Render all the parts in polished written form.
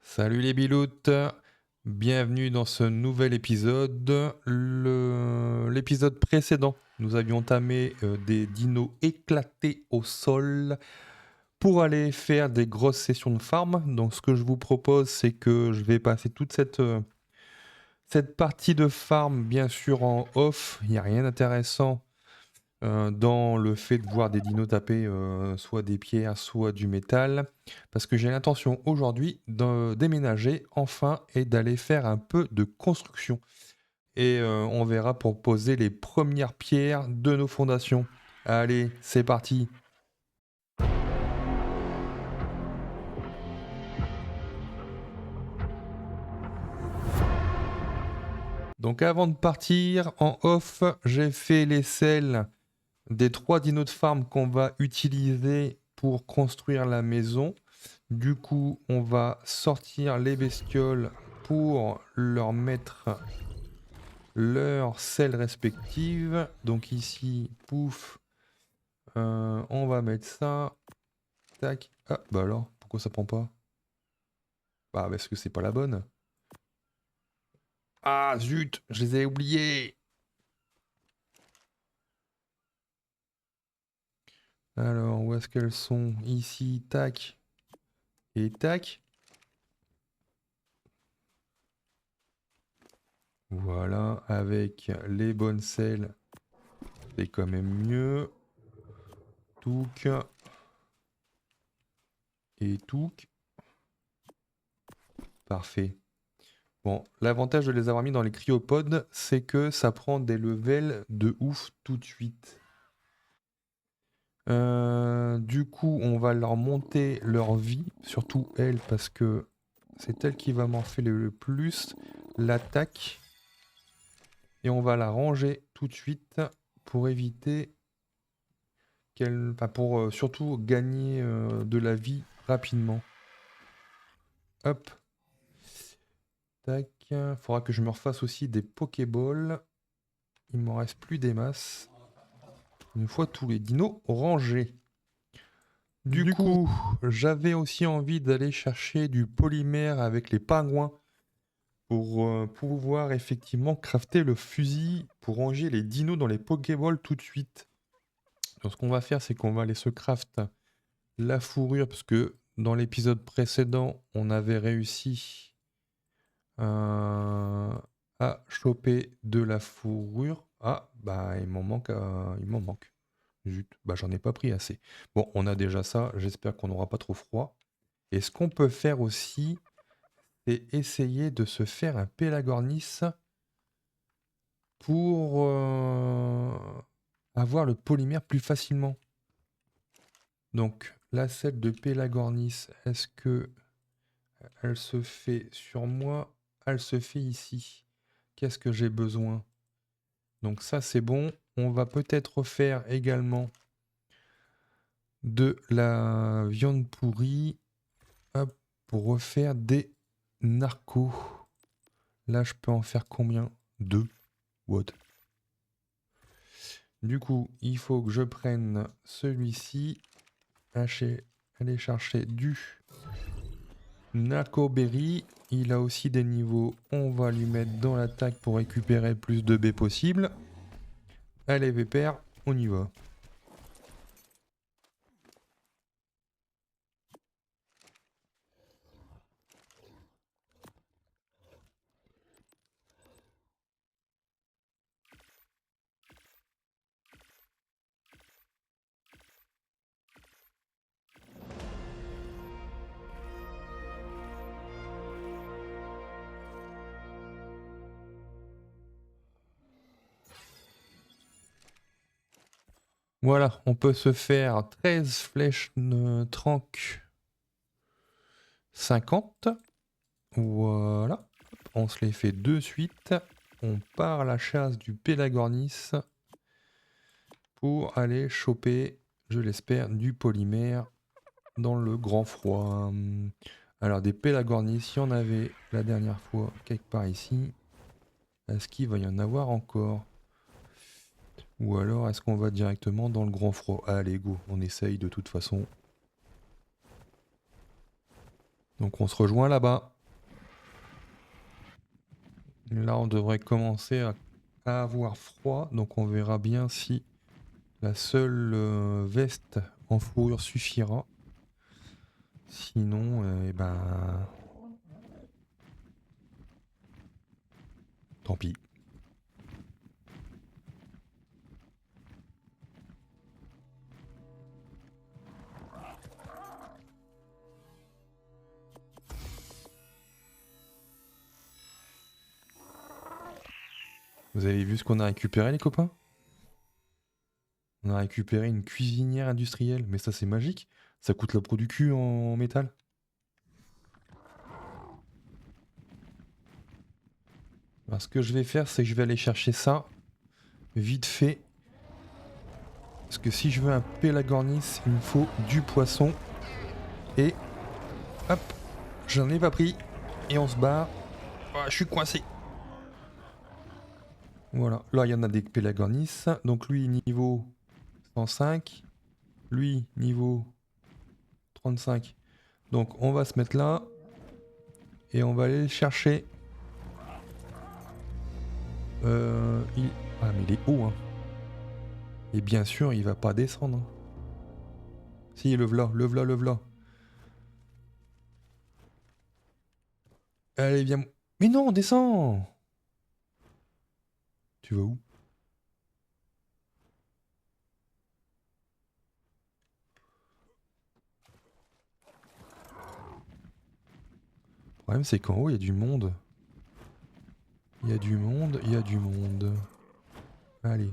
Salut les biloutes, bienvenue dans ce nouvel épisode. L'épisode précédent, nous avions entamé des dinos éclatés au sol pour aller faire des grosses sessions de farm. Donc ce que je vous propose, c'est que je vais passer toute cette partie de farm, bien sûr en off. Il n'y a rien d'intéressant dans le fait de voir des dinos taper soit des pierres, soit du métal, parce que j'ai l'intention aujourd'hui de déménager enfin et d'aller faire un peu de construction. Et on verra pour poser les premières pierres de nos fondations. Allez, c'est parti. Donc avant de partir, en off, j'ai fait les selles des 3 dinos de farm qu'on va utiliser pour construire la maison. Du coup, on va sortir les bestioles pour leur mettre leurs selles respectives. Donc ici, pouf, on va mettre ça. Tac. Ah, bah alors, pourquoi ça prend pas? Bah, parce que c'est pas la bonne. Ah, zut, je les ai oubliés. Alors, où est-ce qu'elles sont? Ici, tac. Et tac. Voilà, avec les bonnes selles, c'est quand même mieux. Touk. Et touk. Parfait. Bon, l'avantage de les avoir mis dans les cryopodes, c'est que ça prend des levels de ouf tout de suite. Du coup, on va leur monter leur vie, surtout elle, parce que c'est elle qui va morpher le plus l'attaque. Et on va la ranger tout de suite pour éviter qu'elle... Enfin, pour surtout gagner de la vie rapidement. Hop. Tac. Faudra que je me refasse aussi des Pokéballs. Il m'en reste plus des masses. Une fois tous les dinos rangés. Du coup, j'avais aussi envie d'aller chercher du polymère avec les pingouins pour pouvoir effectivement crafter le fusil pour ranger les dinos dans les Pokéballs tout de suite. Donc ce qu'on va faire, c'est qu'on va aller se craft la fourrure, parce que dans l'épisode précédent, on avait réussi à choper de la fourrure. Ah, bah il m'en manque. Zut, bah j'en ai pas pris assez. Bon, on a déjà ça, j'espère qu'on n'aura pas trop froid. Et ce qu'on peut faire aussi, c'est essayer de se faire un Pelagornis pour avoir le polymère plus facilement. Donc, la selle de Pelagornis, est-ce que elle se fait sur moi? Elle se fait ici. Qu'est-ce que j'ai besoin? Donc ça, c'est bon. On va peut-être faire également de la viande pourrie. Hop, pour refaire des narcos. Là, je peux en faire combien? 2. What? Du coup, il faut que je prenne celui-ci. Aller chercher du narcoberry. Il a aussi des niveaux. On va lui mettre dans l'attaque pour récupérer le plus de B possible. Allez, Vépère, on y va. Voilà, on peut se faire 13 flèches trank 50. Voilà, on se les fait de suite. On part à la chasse du Pelagornis pour aller choper, je l'espère, du polymère dans le grand froid. Alors des Pelagornis, il y en avait la dernière fois quelque part ici. Est-ce qu'il va y en avoir encore? Ou alors est-ce qu'on va directement dans le grand froid? Allez go, on essaye de toute façon. Donc on se rejoint là-bas. Là, on devrait commencer à avoir froid, donc on verra bien si la seule veste en fourrure suffira. Sinon, eh ben, tant pis. Vous avez vu ce qu'on a récupéré, les copains? On a récupéré une cuisinière industrielle, mais ça c'est magique. Ça coûte la peau du cul en métal. Alors ce que je vais faire, c'est que je vais aller chercher ça vite fait. Parce que si je veux un Pelagornis, il me faut du poisson. Et hop, j'en ai pas pris. Et on se barre. Ah, je suis coincé. Voilà, là il y en a des Pelagornis. Donc lui niveau 105. Lui niveau 35. Donc on va se mettre là. Et on va aller le chercher. Ah mais il est haut hein. Et bien sûr il va pas descendre. Si le v'là, le v'là, le v'là. Allez viens. Mais non, descends. Tu vas où? Le problème c'est qu'en haut il y a du monde. Il y a du monde, il y a du monde. Allez.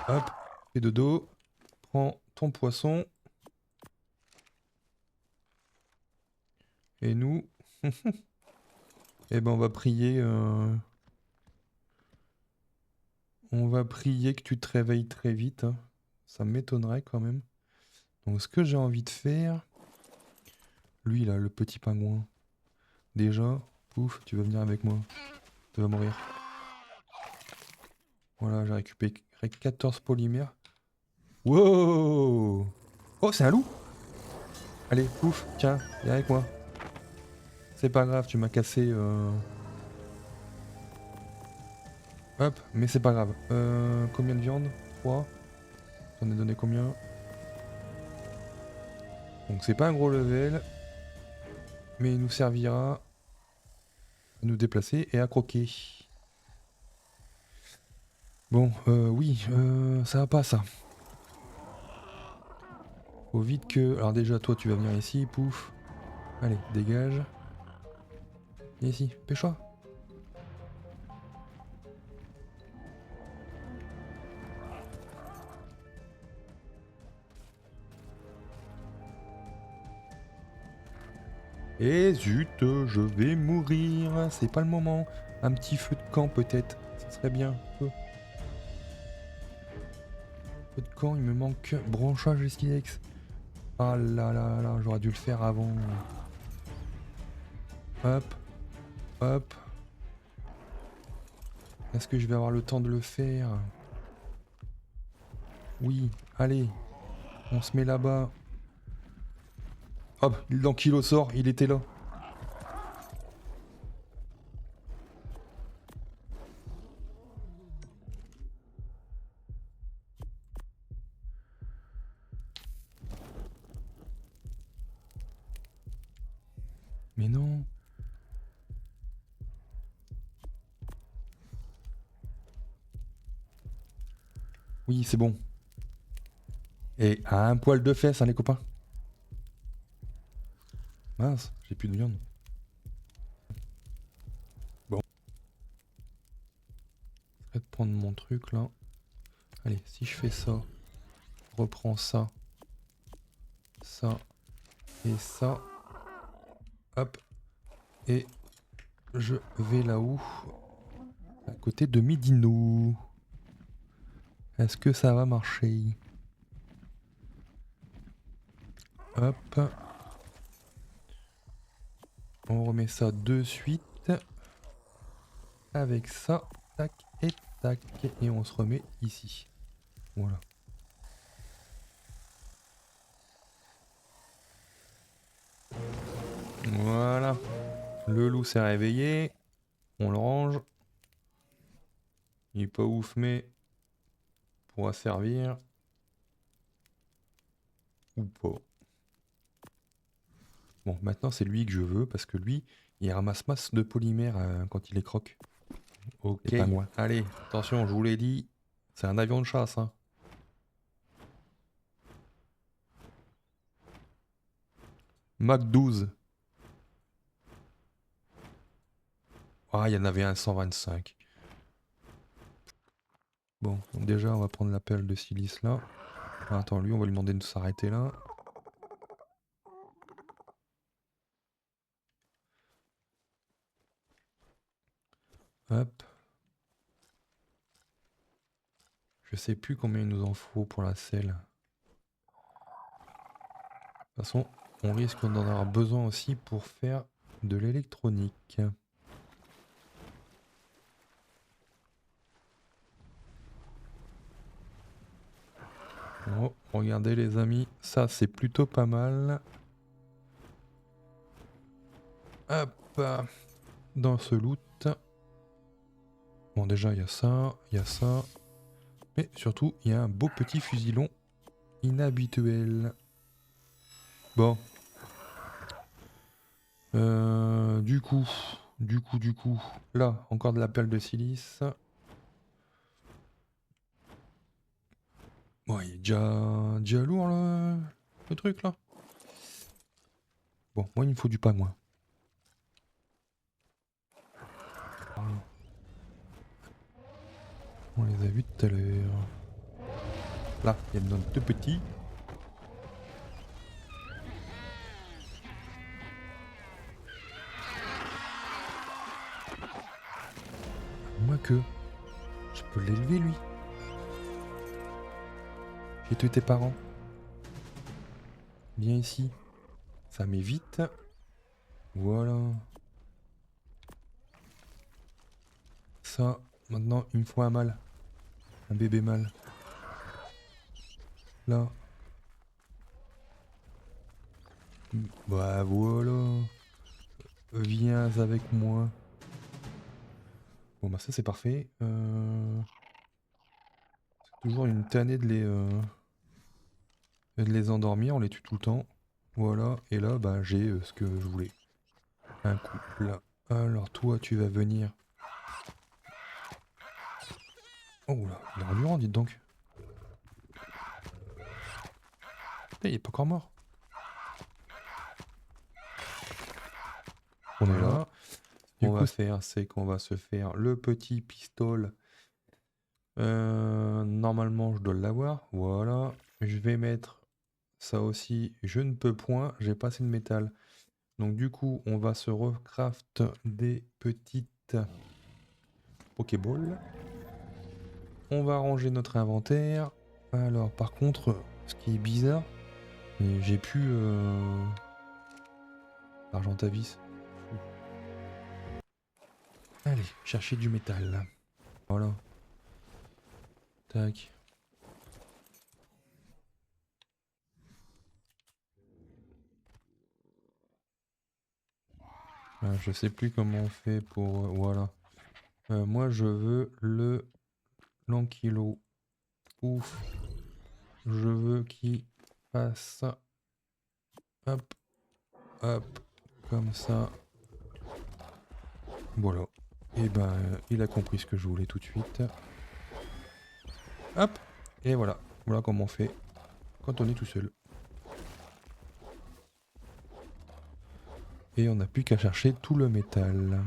Hop, fais de dos. Prends ton poisson. Et nous, eh ben on va prier. On va prier que tu te réveilles très vite, hein. Ça m'étonnerait quand même. Donc ce que j'ai envie de faire... Lui là, le petit pingouin. Déjà, ouf, tu vas venir avec moi. Tu vas mourir. Voilà, j'ai récupéré 14 polymères. Wow! Oh, c'est un loup! Allez, ouf, tiens, viens avec moi. C'est pas grave, tu m'as cassé... Hop, mais c'est pas grave. Combien de viande? 3. J'en ai donné combien? Donc c'est pas un gros level. Mais il nous servira à nous déplacer et à croquer. Bon, oui, ça va pas ça. Faut vite que... Alors déjà, toi, tu vas venir ici, pouf. Allez, dégage. Viens ici, pêche-toi. Et zut, je vais mourir. C'est pas le moment. Un petit feu de camp peut-être. Ça serait bien. Feu de camp, il me manque branchage Estilex. Ah là là là, j'aurais dû le faire avant. Hop, hop. Est-ce que je vais avoir le temps de le faire? Oui, allez. On se met là-bas. Hop, l'ankylosaure, il était là. Mais non. Oui, c'est bon. Et à un poil de fesse, hein, les copains. Mince, j'ai plus de viande. Bon. Je vais prendre mon truc là. Allez, si je fais ça, je reprends ça, ça et ça. Hop. Et je vais là-haut. À côté de Midino. Est-ce que ça va marcher? Hop. On remet ça de suite. Avec ça. Tac et tac. Et on se remet ici. Voilà. Voilà. Le loup s'est réveillé. On le range. Il est pas ouf, mais pourra servir. Ou pas. Bon, maintenant c'est lui que je veux parce que lui, il ramasse masse de polymère quand il les croque. Ok. Et pas moi. Allez, attention, je vous l'ai dit, c'est un avion de chasse. Hein. Mach 12. Ah, il y en avait un 125. Bon, donc déjà, on va prendre l'appel de silice là. Ah, attends, lui, on va lui demander de s'arrêter là. Hop. Je sais plus combien il nous en faut pour la selle. De toute façon, on risque d'en avoir besoin aussi pour faire de l'électronique. Oh, regardez les amis, ça c'est plutôt pas mal. Hop, dans ce loot. Bon déjà il y a ça, mais surtout il y a un beau petit fusilon inhabituel. Bon. Du coup, là encore de la perle de silice. Bon, il est déjà lourd le truc là. Bon, moi il me faut du pas moins. On les a vus tout à l'heure. Là, il y en a deux petits. Moi que je peux l'élever lui. J'ai tué tes parents. Viens ici. Ça m'évite. Voilà. Ça, maintenant il me faut un mâle. Un bébé mâle. Là. Bah voilà. Viens avec moi. Bon bah ça c'est parfait. C'est toujours une tannée de les endormir, on les tue tout le temps. Voilà, et là bah j'ai ce que je voulais. Un couple. Alors toi tu vas venir. Oh là, il est endurant dites donc. Il est pas encore mort. On est là. Ce qu'on va faire, c'est qu'on va se faire le petit pistolet. Normalement, je dois l'avoir. Voilà. Je vais mettre ça aussi. Je ne peux point. J'ai pas assez de métal. Donc du coup, on va se recraft des petites Pokéballs. On va ranger notre inventaire. Alors, par contre, ce qui est bizarre, j'ai plus l'argent-à-vis. Allez, chercher du métal. Voilà. Tac. Je sais plus comment on fait pour... voilà. Moi, je veux l'ankylo. Ouf. Je veux qu'il fasse... Hop. Hop. Comme ça. Voilà. Et ben, il a compris ce que je voulais tout de suite. Hop. Et voilà. Voilà comment on fait quand on est tout seul. Et on n'a plus qu'à chercher tout le métal.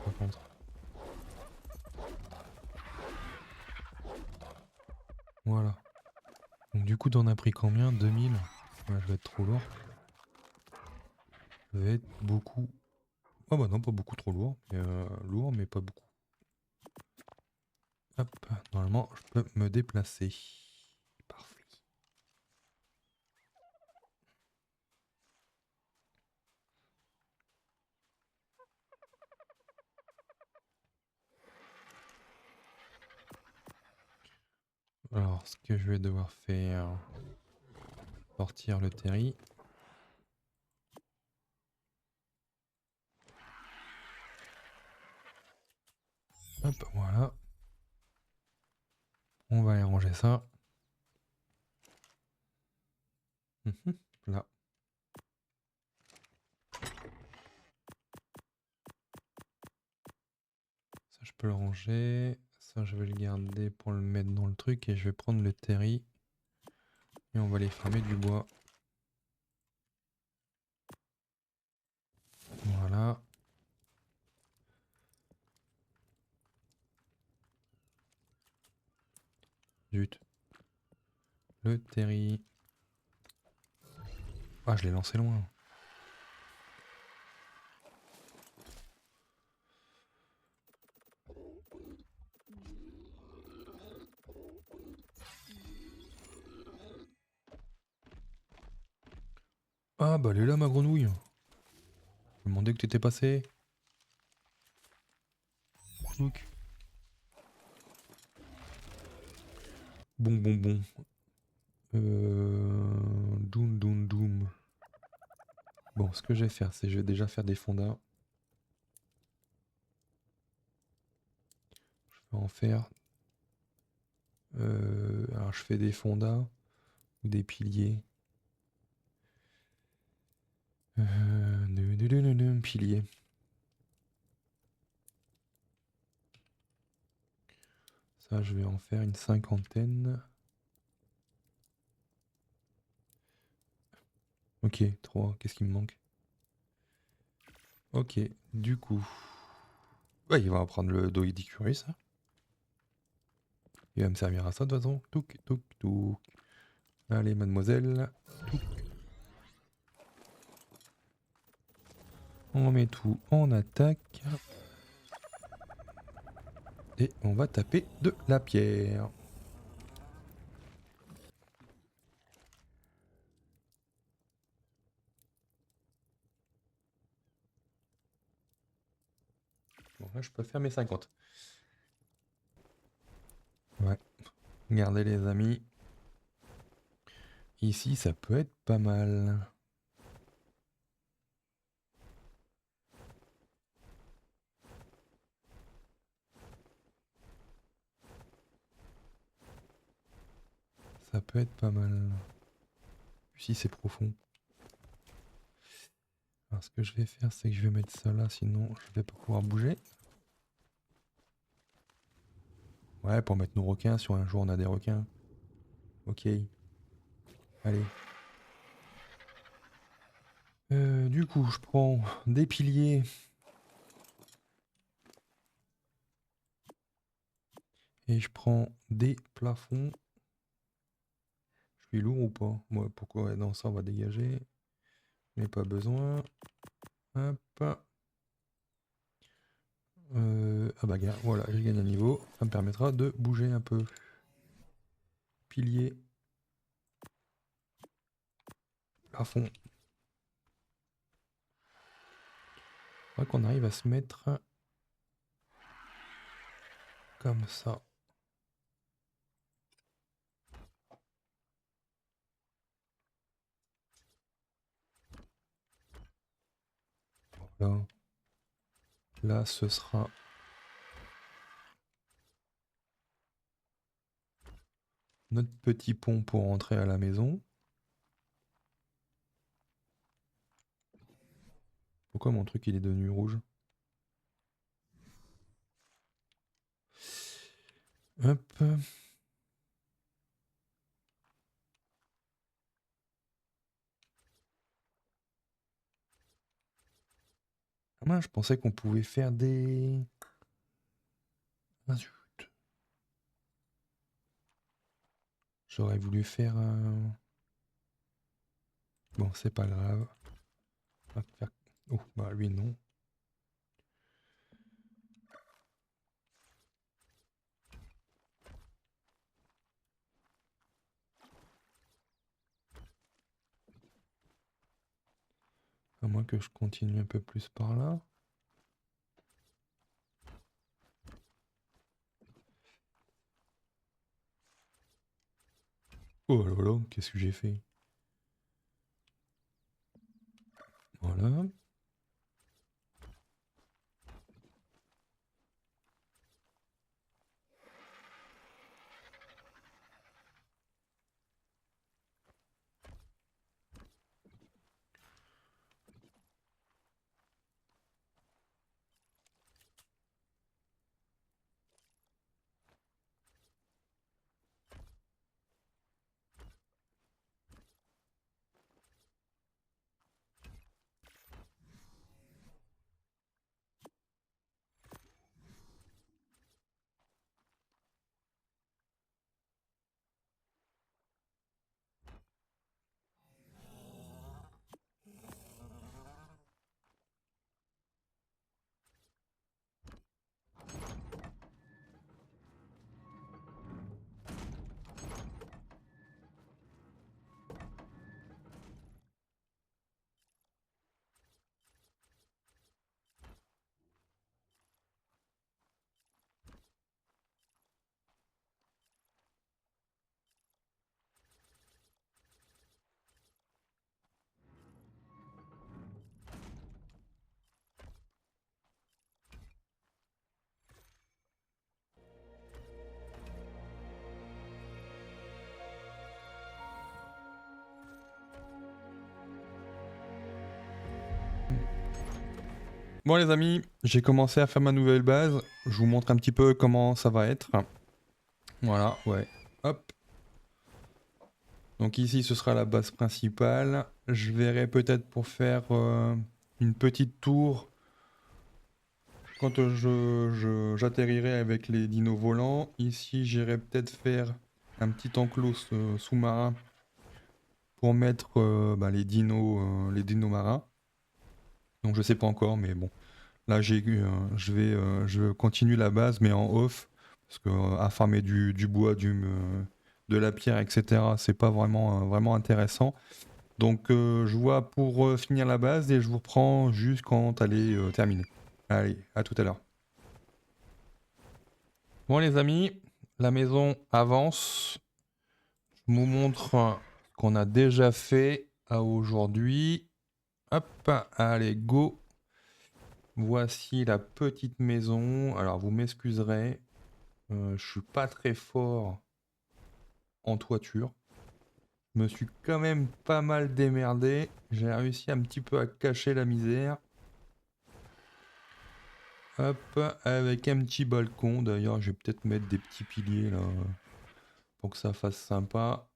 Par contre. Voilà. Donc du coup, t'en as pris combien? 2000? Ouais, je vais être trop lourd. Je vais être beaucoup... Oh bah non, pas beaucoup trop lourd. Mais, lourd, mais pas beaucoup. Hop, normalement, je peux me déplacer. Parfait. Alors, ce que je vais devoir faire... Sortir le terri. Hop, voilà. On va aller ranger ça. Là. Ça, je peux le ranger. Ça, je vais le garder pour le mettre dans le truc. Et je vais prendre le terri. Et on va aller farmer du bois. Voilà. Zut. Le terri. Ah, je l'ai lancé loin. Ah, bah elle est là, ma grenouille. Je me demandais que t'étais passé. Look. Bon. Doom. Bon, ce que je vais faire, c'est je vais déjà faire des fondas. Je vais en faire. Alors, je fais des fondas ou des piliers. Pilier. Ça, je vais en faire une 50aine. Ok, 3. Qu'est-ce qui me manque? Ok, du coup. Ouais, il va en prendre le Doedicurus, ça. Il va me servir à ça de toute façon. Touk. Allez, mademoiselle. Touk. On met tout en attaque. Et on va taper de la pierre. Bon, là, je peux faire mes 50. Ouais. Regardez, les amis. Ici, ça peut être pas mal. Ça peut être pas mal. Si c'est profond. Alors, ce que je vais faire, c'est que je vais mettre ça là, sinon je vais pas pouvoir bouger. Ouais, pour mettre nos requins, si un jour on a des requins. Ok. Allez. Du coup, je prends des piliers. Et je prends des plafonds. Je suis lourd ou pas? Moi, pourquoi? Ouais, non, ça on va dégager. Mais pas besoin. Hop. Ah bah voilà, j'ai gagné un niveau. Ça me permettra de bouger un peu. Pilier. Plafond. Faudrait qu'on arrive à se mettre comme ça. Voilà. Là, ce sera notre petit pont pour rentrer à la maison. Pourquoi mon truc il est devenu rouge? Hop. Ah mince, je pensais qu'on pouvait faire des... Ah zut. J'aurais voulu faire un... Bon, c'est pas grave. On va faire... Oh, bah lui non. À moins que je continue un peu plus par là. Oh là là, qu'est-ce que j'ai fait? Voilà. Bon les amis, j'ai commencé à faire ma nouvelle base. Je vous montre un petit peu comment ça va être. Voilà, ouais. Hop. Donc ici, ce sera la base principale. Je verrai peut-être pour faire une petite tour quand j'atterrirai avec les dinos volants. Ici, j'irai peut-être faire un petit enclos sous-marin pour mettre les dinos marins. Donc je sais pas encore, mais bon. Là, je continue la base, mais en off, parce que à farmer du bois, de la pierre, etc., c'est pas vraiment intéressant. Donc, je vois pour finir la base et je vous reprends juste quand elle est terminée. Allez, à tout à l'heure. Bon, les amis, la maison avance. Je vous montre ce qu'on a déjà fait à aujourd'hui. Hop, allez, go. Voici la petite maison. Alors, vous m'excuserez, je suis pas très fort en toiture. Je me suis quand même pas mal démerdé. J'ai réussi un petit peu à cacher la misère. Hop, avec un petit balcon. D'ailleurs, je vais peut-être mettre des petits piliers là pour que ça fasse sympa.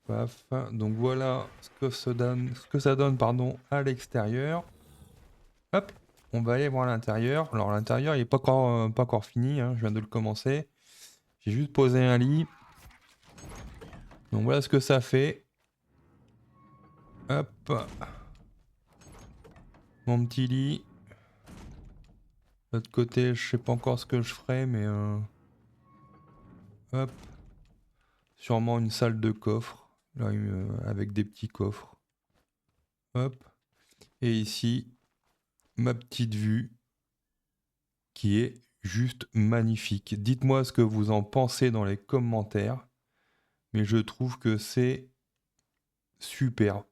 Paf. Donc voilà ce que ça donne, pardon, à l'extérieur. Hop, on va aller voir l'intérieur. Alors l'intérieur, il n'est pas encore fini, hein, je viens de le commencer. J'ai juste posé un lit. Donc voilà ce que ça fait. Hop. Mon petit lit. De l'autre côté, je sais pas encore ce que je ferai, mais hop. Sûrement une salle de coffre. Là, avec des petits coffres. Hop. Et ici, ma petite vue qui est juste magnifique. Dites-moi ce que vous en pensez dans les commentaires. Mais je trouve que c'est super.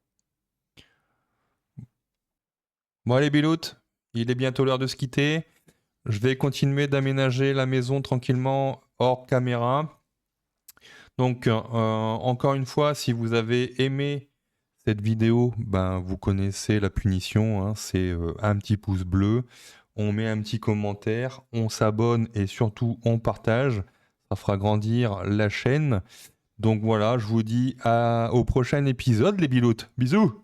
Bon allez Bilout, il est bientôt l'heure de se quitter. Je vais continuer d'aménager la maison tranquillement hors caméra. Donc encore une fois, si vous avez aimé cette vidéo, ben, vous connaissez la punition, hein, c'est un petit pouce bleu, on met un petit commentaire, on s'abonne et surtout on partage. Ça fera grandir la chaîne. Donc voilà, je vous dis au prochain épisode les Biloutes. Bisous!